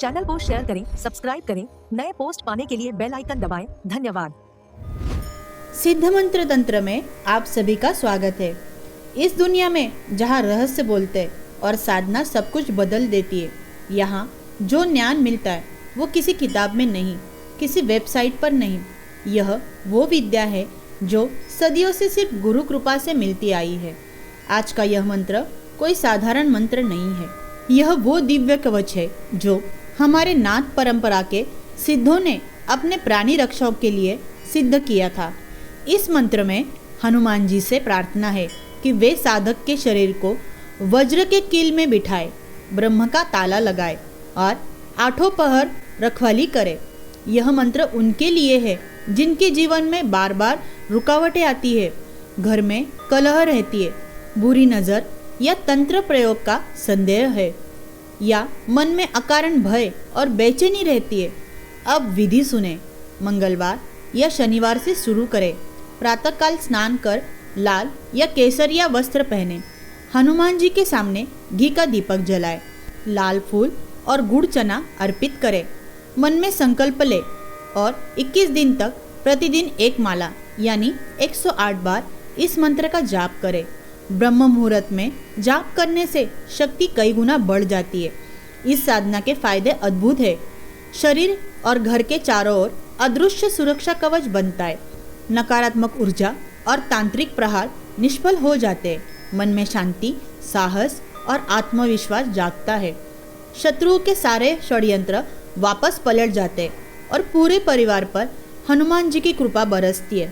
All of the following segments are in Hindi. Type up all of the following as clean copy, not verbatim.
चैनल को शेयर करें, सब्सक्राइब करें, नए पोस्ट पाने के लिए बेल आइकन दबाएं। धन्यवाद। सिद्ध मंत्र तंत्र में आप सभी का स्वागत है। इस दुनिया में जहाँ रहस्य बोलते और साधना सब कुछ बदल देती है, यहाँ जो ज्ञान मिलता है वो किसी किताब में नहीं, किसी वेबसाइट पर नहीं। यह वो विद्या है जो सदियों से सिर्फ गुरु कृपा से मिलती आई है। आज का यह मंत्र कोई साधारण मंत्र नहीं है। यह वो दिव्य कवच है जो हमारे नाथ परंपरा के सिद्धों ने अपने प्राणी रक्षाओं के लिए सिद्ध किया था। इस मंत्र में हनुमान जी से प्रार्थना है कि वे साधक के शरीर को वज्र के कील में बिठाए, ब्रह्म का ताला लगाए और आठों पहर रखवाली करे। यह मंत्र उनके लिए है जिनके जीवन में बार बार रुकावटें आती है, घर में कलह रहती है, बुरी नज़र या तंत्र प्रयोग का संदेह है, या मन में अकारण भय और बेचैनी रहती है। अब विधि सुने। मंगलवार या शनिवार से शुरू करें। प्रातःकाल स्नान कर लाल या केसरिया वस्त्र पहने, हनुमान जी के सामने घी का दीपक जलाए, लाल फूल और गुड़ चना अर्पित करें। मन में संकल्प ले और 21 दिन तक प्रतिदिन एक माला यानी 108 बार इस मंत्र का जाप करें। ब्रह्म मुहूर्त में जाप करने से शक्ति कई गुना बढ़ जाती है। इस साधना के फायदे अद्भुत है। शरीर और घर के चारों ओर अदृश्य सुरक्षा कवच बनता है। नकारात्मक ऊर्जा और तांत्रिक प्रहार निष्फल हो जाते हैं। मन में शांति, साहस और आत्मविश्वास जागता है। शत्रुओं के सारे षड्यंत्र वापस पलट जाते हैं और पूरे परिवार पर हनुमान जी की कृपा बरसती है।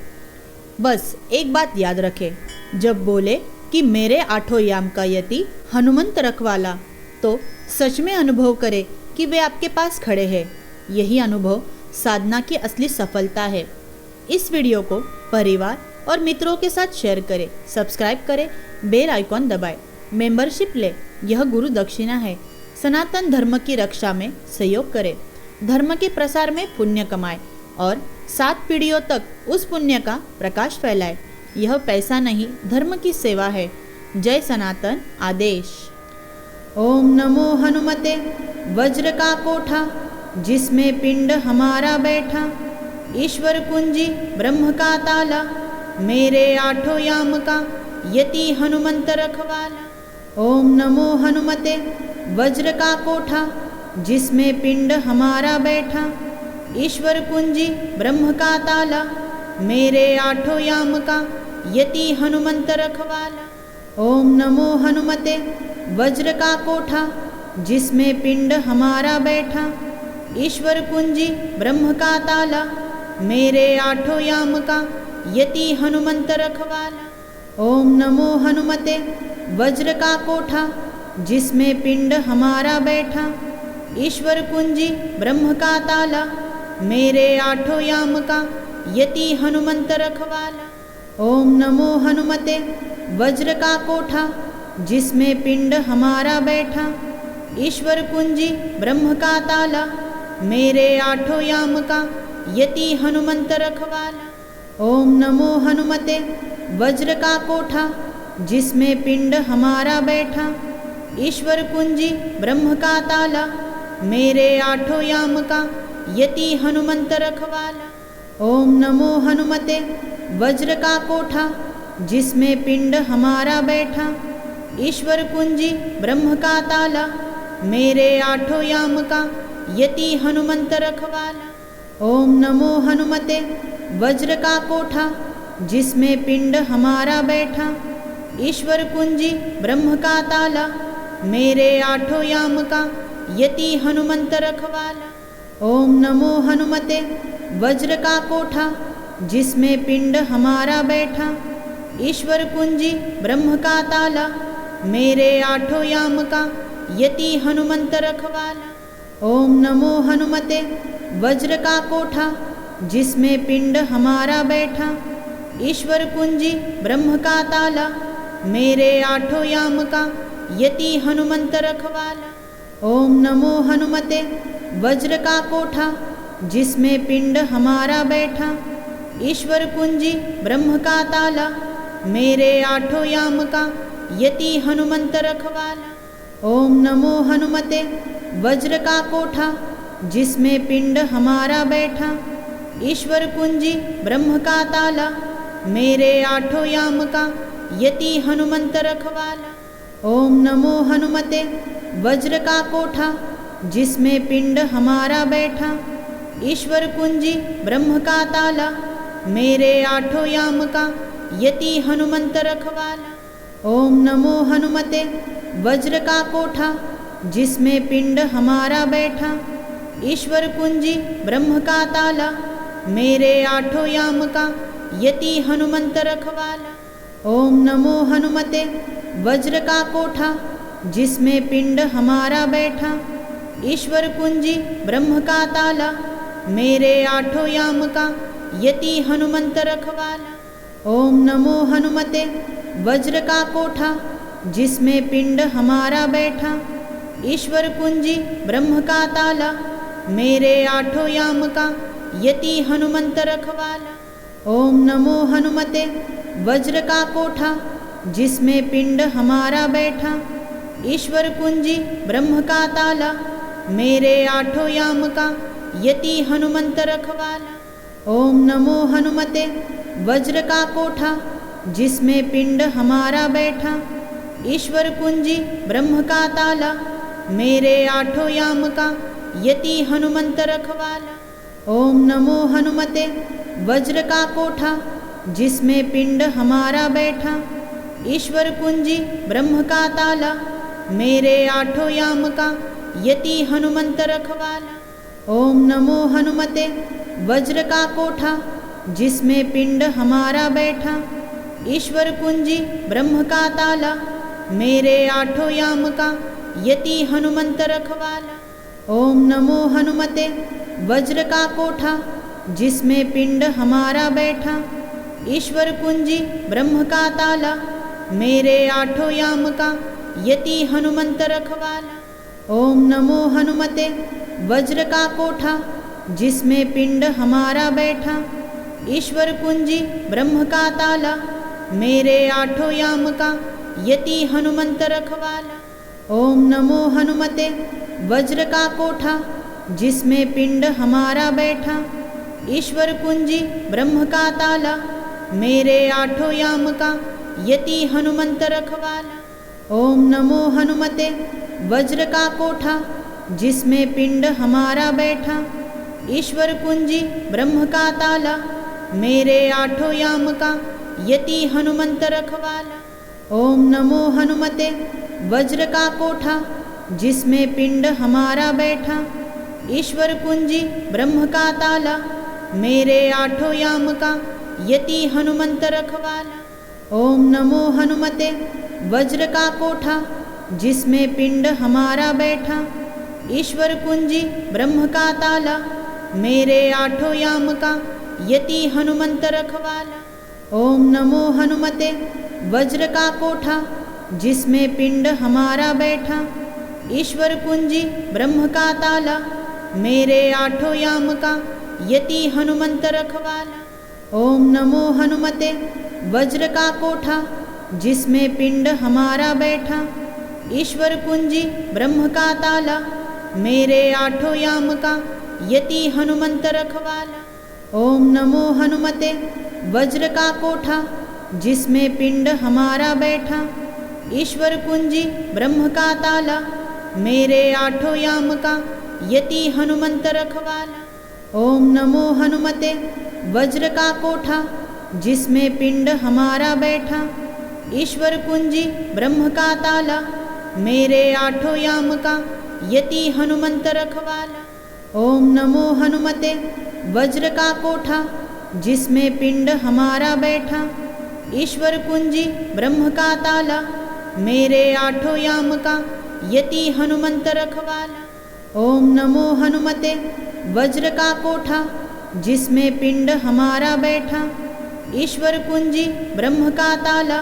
बस एक बात याद रखें, जब बोले कि मेरे आठों याम का यति हनुमंत रखवाला, तो सच में अनुभव करें कि वे आपके पास खड़े हैं। यही अनुभव साधना की असली सफलता है। इस वीडियो को परिवार और मित्रों के साथ शेयर करें, सब्सक्राइब करें, बेल आइकॉन दबाएं, मेंबरशिप ले। यह गुरु दक्षिणा है। सनातन धर्म की रक्षा में सहयोग करें, धर्म के प्रसार में पुण्य कमाएं और 7 पीढ़ियों तक उस पुण्य का प्रकाश फैलाए। यह पैसा नहीं, धर्म की सेवा है। जय सनातन आदेश। ओम नमो हनुमते वज्र का कोठा, जिसमें पिंड हमारा बैठा, ईश्वर कुंजी ब्रह्म का ताला, मेरे आठों याम का यति हनुमंत रखवाला। ओम नमो हनुमते वज्र का कोठा, जिसमें पिंड हमारा बैठा, ईश्वर कुंजी ब्रह्म का ताला, मेरे आठों याम का यति हनुमंत रखवाला। ओम नमो हनुमते वज्र का कोठा, जिसमें पिंड हमारा बैठा, ईश्वर कुंजी ब्रह्म का ताला, मेरे आठों याम का यति हनुमंत रखवाला। ओम नमो हनुमते वज्र का कोठा, जिसमें पिंड हमारा बैठा, ईश्वर कुंजी ब्रह्म का ताला, मेरे आठों याम का यति हनुमंत रखवाला। ओम नमो हनुमते वज्र का कोठा, जिसमें पिंड हमारा बैठा, ईश्वर कुंजी ब्रह्म का ताला, मेरे आठों याम का यति हनुमंत रखवाला। ओम नमो हनुमते वज्र का कोठा, जिसमें पिंड हमारा बैठा, ईश्वर कुंजी ब्रह्म का ताला, मेरे आठों याम का यति हनुमंत रखवाला। ओम नमो हनुमते वज्र का कोठा, जिसमें पिंड हमारा बैठा, ईश्वर कुंजी ब्रह्म का ताला, मेरे आठों याम का यति हनुमंत रखवाला। ओम नमो हनुमते वज्र का कोठा, जिसमें पिंड हमारा बैठा, ईश्वर कुंजी ब्रह्म का ताला, मेरे आठों याम का यति हनुमंत रखवाला। ओम नमो हनुमते वज्र का कोठा, जिसमें पिंड हमारा बैठा, ईश्वर कुंजी ब्रह्म का ताला, मेरे आठों याम का यति हनुमंत रखवाला। ओम नमो हनुमते वज्र का कोठा, जिसमें पिंड हमारा बैठा, ईश्वर कुंजी ब्रह्म का ताला, मेरे आठों याम का यति हनुमंत रखवाला। ओम नमो हनुमते वज्र का कोठा, जिसमें पिंड हमारा बैठा, ईश्वर कुंजी ब्रह्म का ताला, मेरे आठों याम का यति हनुमंत रखवाला। ओम नमो हनुमते वज्र का कोठा जिसमें पिंड हमारा बैठा, ईश्वर कुंजी ब्रह्म का ताला, मेरे आठों याम का यति हनुमंत रखवाला। ओम नमो हनुमते वज्र का कोठा जिसमें पिंड हमारा बैठा, ईश्वर कुंजी ब्रह्म का ताला, मेरे आठों याम का यति हनुमंत रखवाला। ओम नमो हनुमते वज्र का कोठा जिसमें पिंड हमारा बैठा, ईश्वर कुंजी ब्रह्म का ताला, मेरे आठों याम का यति हनुमंत रखवाला। ओम नमो हनुमते वज्र का कोठा जिसमें पिंड हमारा बैठा, ईश्वर कुंजी ब्रह्म का ताला, मेरे आठों याम का यति हनुमंत रखवाला। ओम नमो हनुमते वज्र का कोठा जिसमें पिंड हमारा बैठा, ईश्वर कुंजी ब्रह्म का ताला, मेरे आठों याम का यति हनुमंत रखवाला। ओम नमो हनुमते वज्र का कोठा जिसमें पिंड हमारा बैठा, ईश्वर कुंजी ब्रह्म का ताला, मेरे आठों याम का यति हनुमंत रखवाला। ओम नमो हनुमते वज्र का कोठा जिसमें पिंड हमारा बैठा, ईश्वर कुंजी ब्रह्म का ताला, मेरे आठों याम का यति हनुमंत रखवाला। ओम नमो हनुमते वज्र का कोठा जिसमें पिंड हमारा बैठा, ईश्वर कुंजी ब्रह्म का ताला, मेरे आठों याम का यति हनुमंत रखवाला। ओम नमो हनुमते वज्र का कोठा जिसमें पिंड हमारा बैठा, ईश्वर कुंजी ब्रह्म का ताला, मेरे आठों याम का यति हनुमंत रखवाला। ओम नमो हनुमते वज्र का कोठा जिसमें पिंड हमारा बैठा, ईश्वर कुंजी ब्रह्म का ताला, मेरे आठों याम का यति हनुमंत रखवाला। ओम नमो हनुमते वज्र का कोठा जिसमें पिंड हमारा बैठा, ईश्वर कुंजी ब्रह्म का ताला, मेरे आठों याम का यति हनुमंत रखवाला। ओम नमो हनुमते वज्र का कोठा जिसमें पिंड हमारा बैठा, ईश्वर कुंजी ब्रह्म का ताला, मेरे आठों याम का यति हनुमंत रखवाला। ओम नमो हनुमते वज्र का कोठा जिसमें पिंड हमारा बैठा, ईश्वर कुंजी ब्रह्म का ताला, मेरे आठों याम का यति हनुमंत रखवाला। ओम नमो हनुमते वज्र का कोठा जिसमें पिंड हमारा बैठा, ईश्वर कुंजी ब्रह्म का ताला, मेरे आठों याम का यति हनुमंत रखवाला। ओम नमो हनुमते वज्र का कोठा जिसमें पिंड हमारा बैठा, ईश्वर कुंजी ब्रह्म का ताला, मेरे आठों याम का यति हनुमंत रखवाला। ओम नमो हनुमते वज्र का कोठा जिसमें पिंड हमारा बैठा, ईश्वर कुंजी ब्रह्म का ताला, मेरे आठों याम का यति हनुमंत रखवाला। ओम नमो हनुमते वज्र का कोठा जिसमें पिंड हमारा बैठा, ईश्वर कुंजी ब्रह्म का ताला, मेरे आठों याम का यति हनुमंत रखवाला। ओम नमो हनुमते वज्र का कोठा जिसमें पिंड हमारा बैठा, ईश्वर कुंजी ब्रह्म का ताला, मेरे आठों याम का यति हनुमंत रखवाला। ओम नमो हनुमते वज्र का कोठा जिसमें पिंड हमारा बैठा, ईश्वर कुंजी ब्रह्म का ताला, मेरे आठों याम का यति हनुमंत रखवाला। ओम नमो हनुमते वज्र का कोठा जिसमें पिंड हमारा बैठा, ईश्वर कुंजी ब्रह्म का ताला, मेरे आठों याम का यति हनुमंत रखवाला। ओम नमो हनुमते वज्र का कोठा जिसमें पिंड हमारा बैठा, ईश्वर कुंजी ब्रह्म का ताला,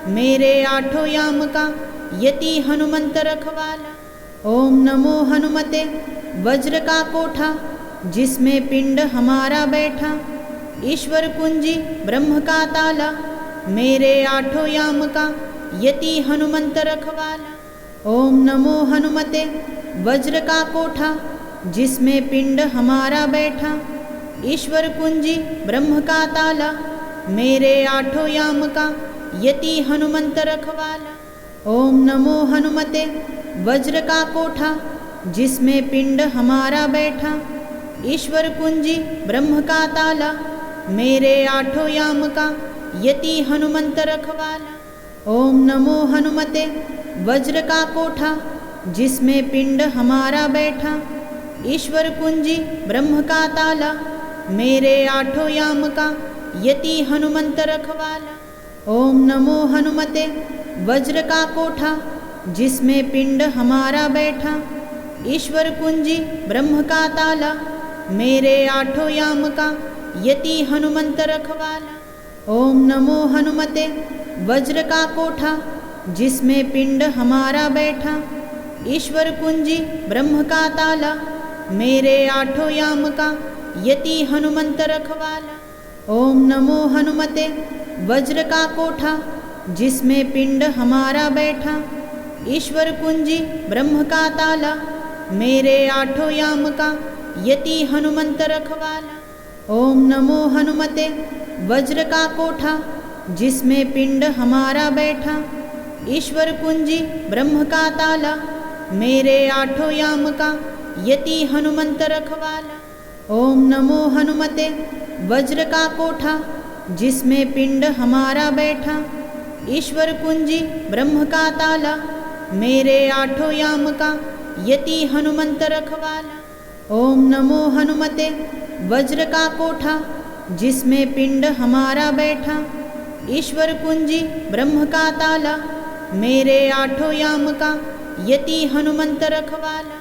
मेरे आठों याम का यति हनुमंत रखवाला। ओम नमो हनुमते वज्र का कोठा जिसमें पिंड हमारा बैठा, ईश्वर कुंजी ब्रह्म का ताला, मेरे आठों याम का यति हनुमंत रखवाला। ओम नमो हनुमते वज्र का कोठा जिसमें पिंड हमारा बैठा, ईश्वर कुंजी ब्रह्म का ताला, मेरे आठों याम का यति हनुमंत रखवाला। ओम नमो हनुमते वज्र का कोठा जिसमें पिंड हमारा बैठा, ईश्वर कुंजी ब्रह्म का ताला, मेरे आठों याम का यति हनुमंत रखवाला। ओम नमो हनुमते वज्र का कोठा जिसमें पिंड हमारा बैठा, ईश्वर कुंजी ब्रह्म का ताला, मेरे आठों याम का यति हनुमंत रखवाला। ओम नमो हनुमते वज्र का कोठा जिसमें पिंड हमारा बैठा, ईश्वर कुंजी ब्रह्म का ताला, मेरे आठों याम का यति हनुमंत रखवाला। ओम नमो हनुमते वज्र का कोठा जिसमें पिंड हमारा बैठा, ईश्वर कुंजी ब्रह्म का ताला, मेरे आठों याम का यति हनुमंत रखवाला। ओम नमो हनुमते वज्र का कोठा जिसमें पिंड हमारा बैठा, ईश्वर कुंजी ब्रह्म का ताला, मेरे आठों याम का यति हनुमंत रखवाला। ओम नमो हनुमते वज्र का कोठा जिसमें पिंड हमारा बैठा, ईश्वर कुंजी ब्रह्म का ताला, मेरे आठों याम का यति हनुमंत रखवाला। ओम नमो हनुमते वज्र का कोठा जिसमें पिंड हमारा बैठा, ईश्वर कुंजी ब्रह्म का ताला, मेरे आठों याम का यति हनुमंत रखवाला। ओम नमो हनुमते वज्र का कोठा जिसमें पिंड हमारा बैठा, ईश्वर कुंजी ब्रह्म का ताला, मेरे आठों याम का यति हनुमंत रखवाला।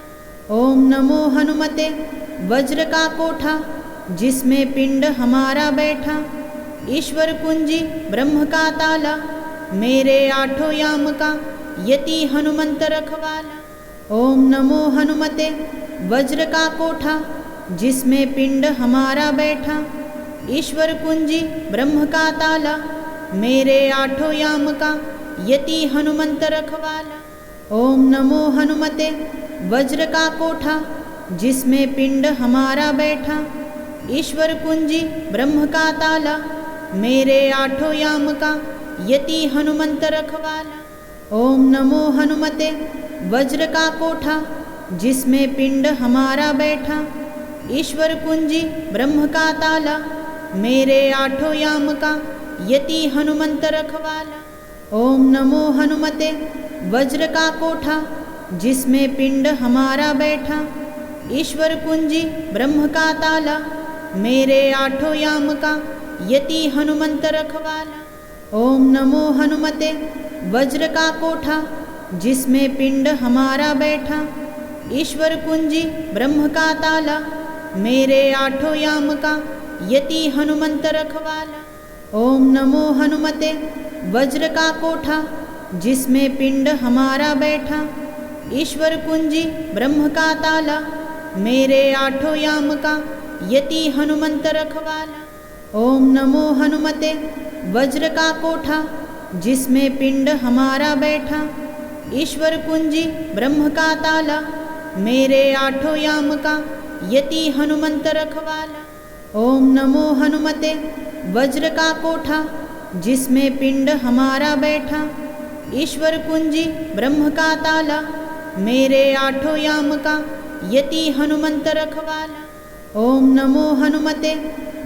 ओम नमो हनुमते वज्र का कोठा जिसमें पिंड हमारा बैठा, ईश्वर कुंजी ब्रह्म का ताला, मेरे आठों याम का यति हनुमंत रखवाला। ओम नमो हनुमते वज्र का कोठा जिसमें पिंड हमारा बैठा, ईश्वर कुंजी ब्रह्म का ताला, मेरे आठों याम का यति हनुमंत रखवाला। ओम नमो हनुमते वज्र का कोठा जिसमें पिंड हमारा बैठा, ईश्वर कुंजी ब्रह्म का ताला, मेरे आठों याम का यति हनुमंत रखवाला। ओम नमो हनुमते वज्र का कोठा जिसमें पिंड हमारा बैठा, ईश्वर कुंजी ब्रह्म का ताला, मेरे आठों याम का यति हनुमंत रखवाला। ओम नमो हनुमते वज्र का कोठा जिसमें पिंड हमारा बैठा, ईश्वर कुंजी ब्रह्म का ताला, मेरे आठों याम का यति हनुमंत रखवाला। ओम नमो हनुमते वज्र का कोठा जिसमें पिंड हमारा बैठा, ईश्वर कुंजी ब्रह्म का ताला, मेरे आठों याम का यति हनुमंत रखवाला। ओम नमो हनुमते वज्र का कोठा जिसमें पिंड हमारा बैठा, ईश्वर कुंजी ब्रह्म का ताला, मेरे आठों याम का यति हनुमंत रखवाला। ओम नमो हनुमते वज्र का कोठा जिसमें पिंड हमारा बैठा, ईश्वर कुंजी ब्रह्म का ताला, मेरे आठों याम का यति हनुमंत रखवाला। ओम नमो हनुमते वज्र का कोठा जिसमें पिंड हमारा बैठा, ईश्वर कुंजी ब्रह्म का ताला, मेरे आठों याम का यति हनुमंत रखवाला। ओम नमो हनुमते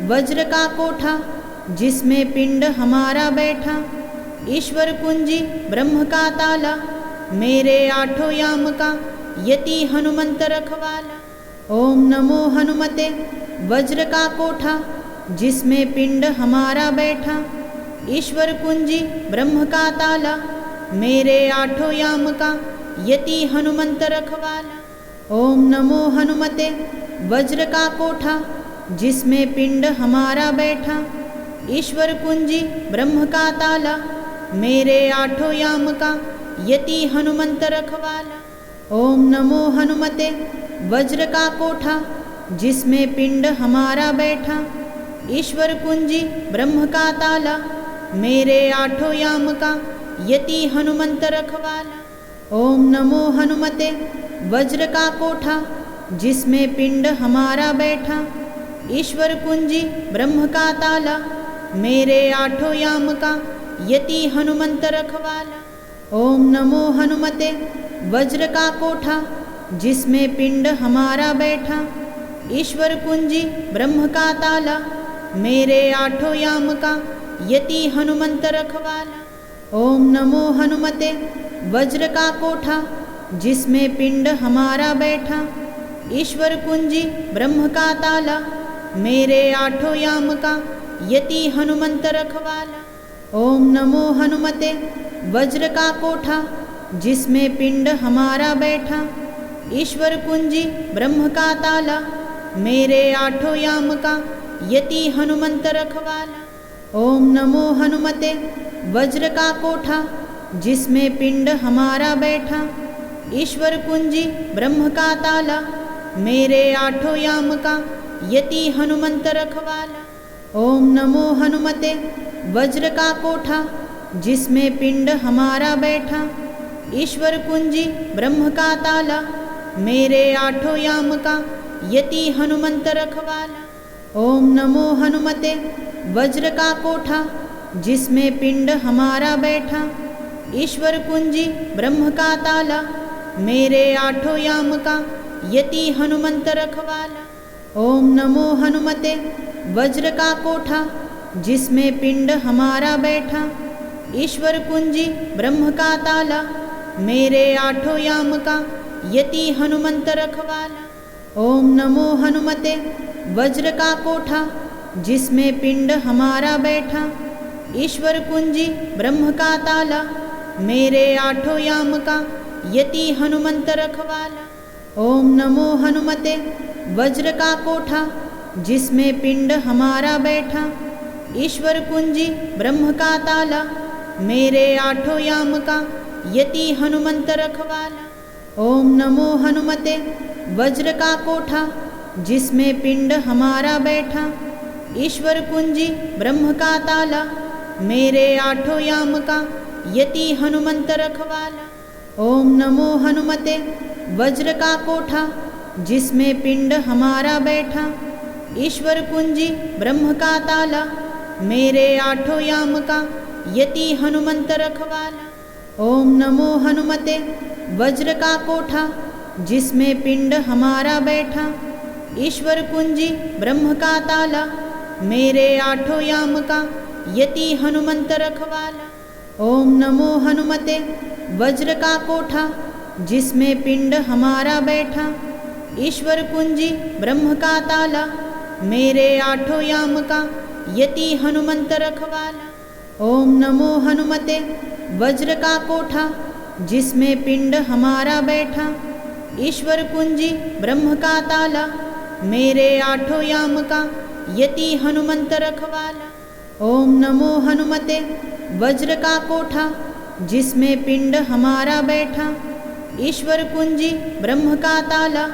वज्र का कोठा जिसमें पिंड हमारा बैठा, ईश्वर कुंजी ब्रह्म का ताला, मेरे आठों याम का यति हनुमंत रखवाला। ओम नमो हनुमते वज्र का कोठा जिसमें पिंड हमारा बैठा, ईश्वर कुंजी ब्रह्म का ताला, मेरे आठों याम का यति हनुमंत रखवाला। ओम नमो हनुमते वज्र का कोठा जिसमें पिंड हमारा बैठा, ईश्वर कुंजी ब्रह्म का ताला, मेरे आठों याम का यति हनुमंत रखवाला। ओम नमो हनुमते वज्र का कोठा जिसमें पिंड हमारा बैठा, ईश्वर कुंजी ब्रह्म का ताला, मेरे आठों याम का यति हनुमंत रखवाला। ओम नमो हनुमते वज्र का कोठा जिसमें पिंड हमारा बैठा, ईश्वर कुंजी ब्रह्म का ताला, मेरे आठों याम का यति हनुमंत रखवाला। ओम नमो हनुमते। वज्र का कोठा जिसमें पिंड हमारा बैठा, ईश्वर कुंजी ब्रह्म का ताला, मेरे आठों याम का यति हनुमंत रखवाला। ओम नमो हनुमते। वज्र का कोठा जिसमें पिंड हमारा बैठा, ईश्वर कुंजी ब्रह्म का ताला, मेरे आठों याम का यति हनुमंत रखवाला। ओम नमो हनुमते। वज्र का कोठा जिसमें पिंड हमारा बैठा, ईश्वर कुंजी ब्रह्म का ताला, मेरे आठों याम का यति हनुमंत रखवाला। ओम नमो हनुमते। वज्र का कोठा जिसमें पिंड हमारा बैठा, ईश्वर कुंजी ब्रह्म का ताला, मेरे आठों याम का यति हनुमंत रखवाला। ओम नमो हनुमते। वज्र का कोठा जिसमें पिंड हमारा बैठा, ईश्वर कुंजी ब्रह्म का ताला, मेरे आठों याम का यति हनुमंत रखवाला। ओम नमो हनुमते। वज्र का कोठा जिसमें पिंड हमारा बैठा, ईश्वर कुंजी ब्रह्म का ताला, मेरे आठों याम का यति हनुमंत रखवाला। ओम नमो हनुमते। वज्र का कोठा जिसमें पिंड हमारा बैठा, ईश्वर कुंजी ब्रह्म का ताला, मेरे आठों याम का यति हनुमंत रखवाला। ओम नमो हनुमते। वज्र का कोठा जिसमें पिंड हमारा बैठा, ईश्वर कुंजी ब्रह्म का ताला, मेरे आठों याम का यति हनुमंत रखवाला। ओम नमो हनुमते। वज्र का कोठा जिसमें पिंड हमारा बैठा, ईश्वर कुंजी ब्रह्म का ताला, मेरे आठों याम का यति हनुमंत रखवाला। ओम नमो हनुमते। वज्र का कोठा जिसमें पिंड हमारा बैठा, ईश्वर कुंजी ब्रह्म का ताला, मेरे आठों याम का यति हनुमंत रखवाला। ओम नमो हनुमते। वज्र का कोठा जिसमें पिंड हमारा बैठा, ईश्वर कुंजी ब्रह्म का ताला, मेरे आठों याम का यति हनुमंत रखवाला। ओम नमो हनुमते। वज्र का कोठा जिसमें पिंड हमारा बैठा, ईश्वर कुंजी ब्रह्म का ताला, मेरे आठों याम का यति हनुमंत रखवाला। ओम नमो हनुमते। वज्र का कोठा जिसमें पिंड हमारा बैठा, ईश्वर कुंजी ब्रह्म का ताला, मेरे आठों याम का यति हनुमंत रखवाला। ओम नमो हनुमते। वज्र का कोठा जिसमें पिंड हमारा बैठा, ईश्वर कुंजी ब्रह्म का ताला, मेरे आठों याम का यति हनुमंत रखवाला। ओम नमो हनुमते। वज्र का कोठा जिसमें पिंड हमारा बैठा, ईश्वर कुंजी ब्रह्म का ताला,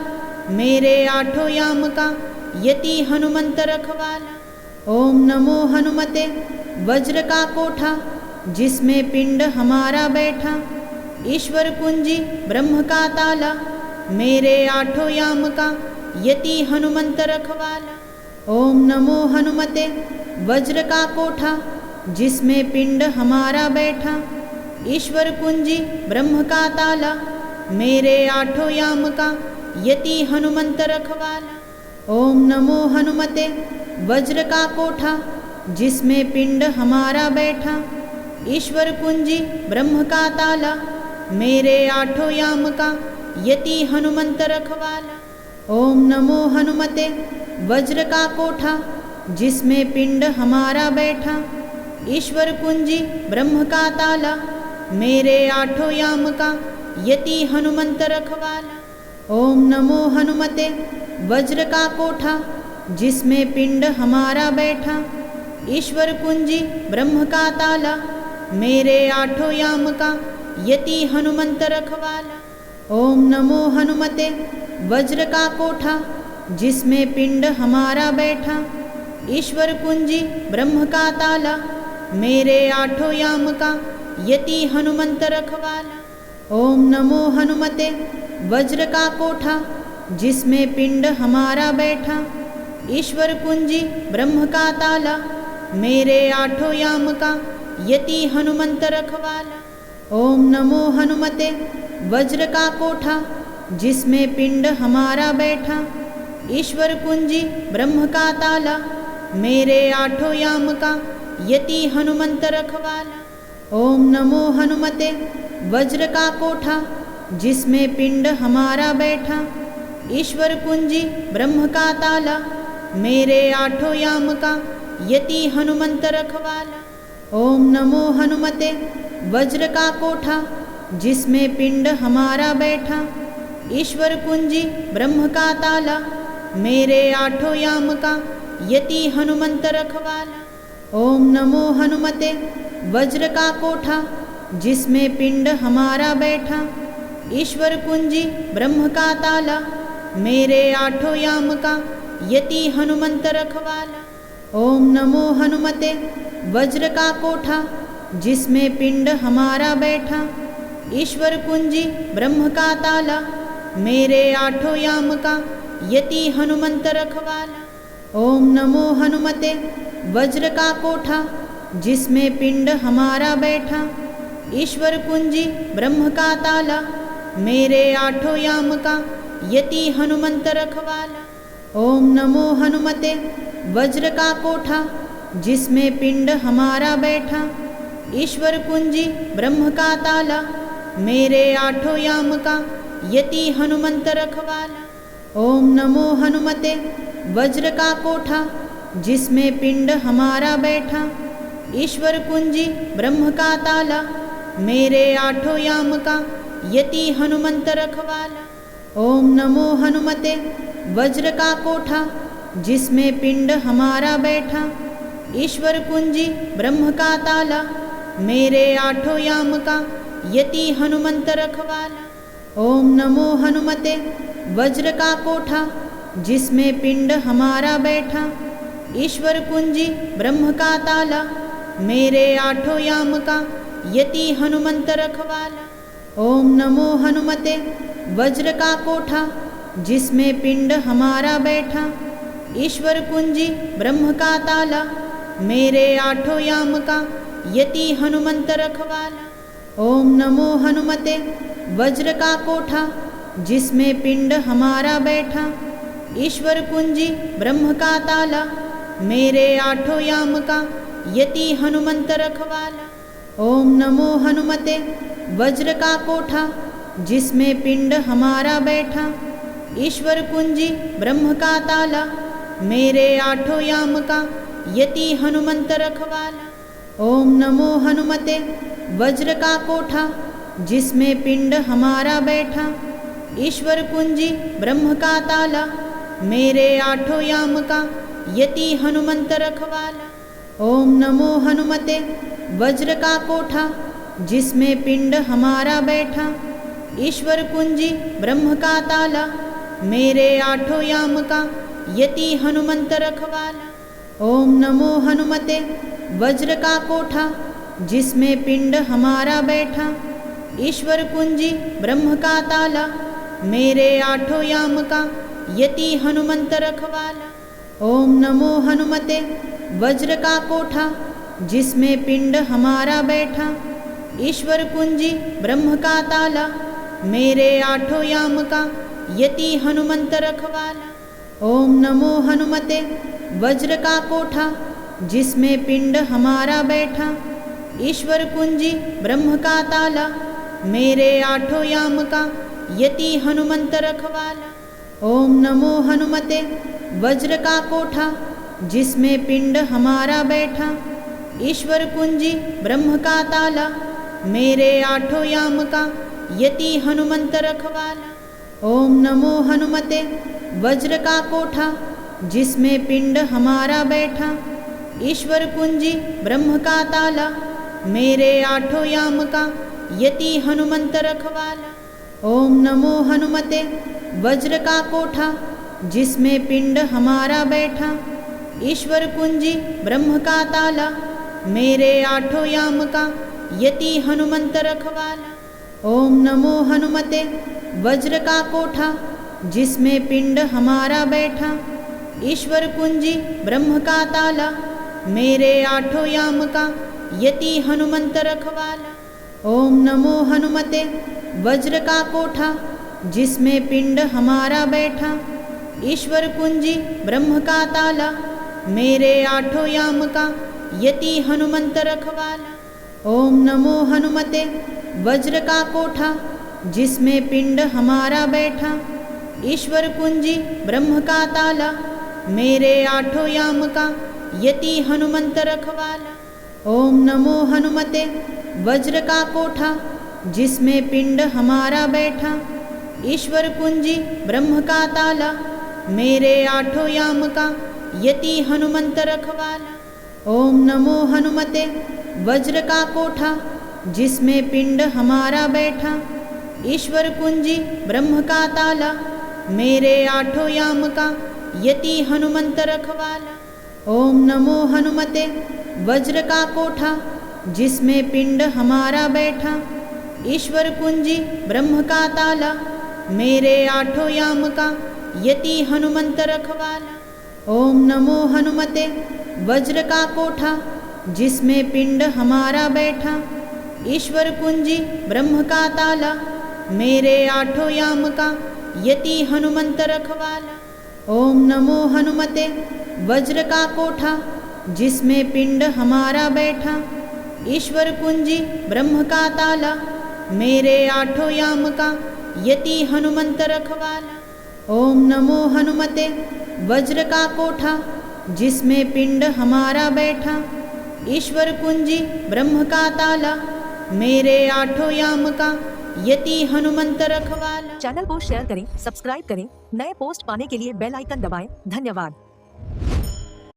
मेरे आठों याम का यति हनुमंत रखवाला। ओम नमो हनुमते। वज्र का कोठा जिसमें पिंड हमारा बैठा, ईश्वर कुंजी ब्रह्म का ताला, मेरे आठों याम का यति हनुमंत रखवाला। ओम नमो हनुमते। वज्र का कोठा जिसमें पिंड हमारा बैठा, ईश्वर कुंजी ब्रह्म का ताला, मेरे आठों याम का यति हनुमंत रखवाला। ओम नमो हनुमते। वज्र का कोठा जिसमें पिंड हमारा बैठा, ईश्वर कुंजी ब्रह्म का ताला, मेरे आठों याम का यति हनुमंत रखवाला। ओम नमो हनुमते। वज्र का कोठा जिसमें पिंड हमारा बैठा, ईश्वर कुंजी ब्रह्म का ताला, मेरे आठों याम का यति हनुमंत रखवाला। ओम नमो हनुमते। वज्र का कोठा जिसमें पिंड हमारा बैठा, ईश्वर कुंजी ब्रह्म का ताला, मेरे आठों याम का यति हनुमंत रखवाला। ओम नमो हनुमते। वज्र का कोठा जिसमें पिंड हमारा बैठा, ईश्वर कुंजी ब्रह्म का ताला, मेरे आठों याम का यति हनुमंत रखवाला। ओम नमो हनुमते। वज्र का कोठा जिसमें पिंड हमारा बैठा, ईश्वर कुंजी ब्रह्म का ताला, मेरे आठों याम का यति हनुमंत रखवाला। ओम नमो हनुमते वज्र का कोठा जिसमें पिंड हमारा बैठा, ईश्वर कुंजी ब्रह्म का ताला, मेरे आठों याम का यति हनुमंत रखवाला। ओम नमो हनुमते वज्र का कोठा जिसमें पिंड हमारा बैठा, ईश्वर कुंजी ब्रह्म का ताला, मेरे आठों याम का यति हनुमंत रखवाला। ओम नमो हनुमते वज्र का कोठा जिसमें पिंड हमारा बैठा, ईश्वर कुंजी ब्रह्म का ताला, मेरे आठों याम का यति हनुमंत रखवाला। ओम नमो हनुमते वज्र का कोठा जिसमें पिंड हमारा बैठा, ईश्वर कुंजी ब्रह्म का ताला, मेरे आठों याम का यति हनुमंत रखवाला। ओम नमो हनुमते वज्र का कोठा जिसमें पिंड हमारा बैठा, ईश्वर कुंजी ब्रह्म का ताला, मेरे आठों याम का यति हनुमंत रखवाला। ओम नमो हनुमते वज्र का कोठा जिसमें पिंड हमारा बैठा, ईश्वर कुंजी ब्रह्म का ताला, मेरे आठों याम का यति हनुमंत रखवाला। ओम नमो हनुमते वज्र का कोठा जिसमें पिंड हमारा बैठा, ईश्वर कुंजी ब्रह्म का ताला, मेरे आठों याम का यति हनुमंत रखवाला। ओम नमो हनुमते वज्र का कोठा जिसमें पिंड हमारा बैठा, ईश्वर कुंजी ब्रह्म का ताला, मेरे आठों याम का यति हनुमंत रखवाला। ओम नमो हनुमते वज्र का कोठा जिसमें पिंड हमारा बैठा, ईश्वर कुंजी ब्रह्म का ताला, मेरे आठों याम का यति हनुमंत रखवाला। ओम नमो हनुमते वज्र का कोठा जिसमें पिंड हमारा बैठा, ईश्वर कुंजी ब्रह्म का ताला, मेरे आठों याम का यति हनुमंत रखवाला। ओम नमो हनुमते वज्र का कोठा जिसमें पिंड हमारा बैठा, ईश्वर कुंजी ब्रह्म का ताला, मेरे आठों याम का यति हनुमंत रखवाला। ओम नमो हनुमते वज्र का कोठा जिसमें पिंड हमारा बैठा, ईश्वर कुंजी ब्रह्म का ताला, मेरे आठों याम का यति हनुमंत रखवाला। ओम नमो हनुमते वज्र का कोठा जिसमें पिंड हमारा बैठा, ईश्वर कुंजी ब्रह्म का ताला, मेरे आठों याम का यति हनुमंत रखवाला। ओम नमो हनुमते वज्र का कोठा जिसमें पिंड हमारा बैठा, ईश्वर कुंजी ब्रह्म का ताला, मेरे आठों याम का यति हनुमंत रखवाला। ओम नमो हनुमते वज्र का कोठा जिसमें पिंड हमारा बैठा, ईश्वर कुंजी ब्रह्म का ताला, मेरे आठों याम का यति हनुमंत रखवाला। ओम नमो हनुमते वज्र का कोठा जिसमें पिंड हमारा बैठा, ईश्वर कुंजी ब्रह्म का ताला, मेरे आठों याम का यति हनुमंत रखवाला। ओम नमो हनुमते वज्र का कोठा जिसमें पिंड हमारा बैठा, ईश्वर कुंजी ब्रह्म का ताला, मेरे आठों याम का यति हनुमंत रखवाला। ओम नमो हनुमते वज्र का कोठा जिसमें पिंड हमारा बैठा, ईश्वर कुंजी ब्रह्म का ताला, मेरे आठों याम का यति हनुमंत रखवाला। ओम नमो हनुमते वज्र का कोठा जिसमें पिंड हमारा बैठा, ईश्वर कुंजी ब्रह्म का ताला, मेरे आठों याम का यति हनुमंत रखवाला। ओम नमो हनुमते वज्र का कोठा जिसमें पिंड हमारा बैठा, ईश्वर कुंजी ब्रह्म का ताला, मेरे आठों याम का यति हनुमंत रखवाला। ओम नमो हनुमते वज्र का कोठा जिसमें पिंड हमारा बैठा, ईश्वर कुंजी ब्रह्म का ताला, मेरे आठों याम का यति हनुमंत रखवाला। ओम नमो हनुमते वज्र का कोठा जिसमें पिंड हमारा बैठा, ईश्वर कुंजी ब्रह्म का ताला, मेरे आठों याम का यति हनुमंत रखवाला। ओम नमो हनुमते वज्र का कोठा जिसमें पिंड हमारा बैठा, ईश्वर कुंजी ब्रह्म का ताला, मेरे आठों याम का यति हनुमंत रखवाला। ओम नमो हनुमते वज्र का कोठा जिसमें पिंड हमारा बैठा, ईश्वर कुंजी ब्रह्म का ताला, मेरे आठों याम का यति हनुमंत रखवाला। ओम नमो हनुमते वज्र का कोठा जिसमें पिंड हमारा बैठा, ईश्वर कुंजी ब्रह्म का ताला, मेरे आठों याम का यति हनुमंत रखवाला। ओम नमो हनुमते वज्र का कोठा जिसमें पिंड हमारा बैठा, ईश्वर कुंजी ब्रह्म का ताला, मेरे आठों याम का यति हनुमंत रखवाला। ओम नमो हनुमते वज्र का कोठा जिसमें पिंड हमारा बैठा, ईश्वर कुंजी ब्रह्म का ताला, मेरे आठों याम का यति हनुमंत रखवाला। ओम नमो हनुमते वज्र का कोठा जिसमें पिंड हमारा बैठा, ईश्वर कुंजी ब्रह्म का ताला, मेरे आठों याम का यति हनुमंत रखवाला। ओम नमो हनुमते वज्र का कोठा जिसमें पिंड हमारा बैठा, ईश्वर कुंजी ब्रह्म का ताला, मेरे आठों याम का यति हनुमंत रखवाला। ओम नमो हनुमते वज्र का कोठा जिसमें पिंड हमारा बैठा, ईश्वर कुंजी ब्रह्म का ताला, मेरे आठों याम का यति हनुमंत रखवाला। चैनल को शेयर करें, सब्सक्राइब करें, नए पोस्ट पाने के लिए बेल आइकन दबाएं। धन्यवाद।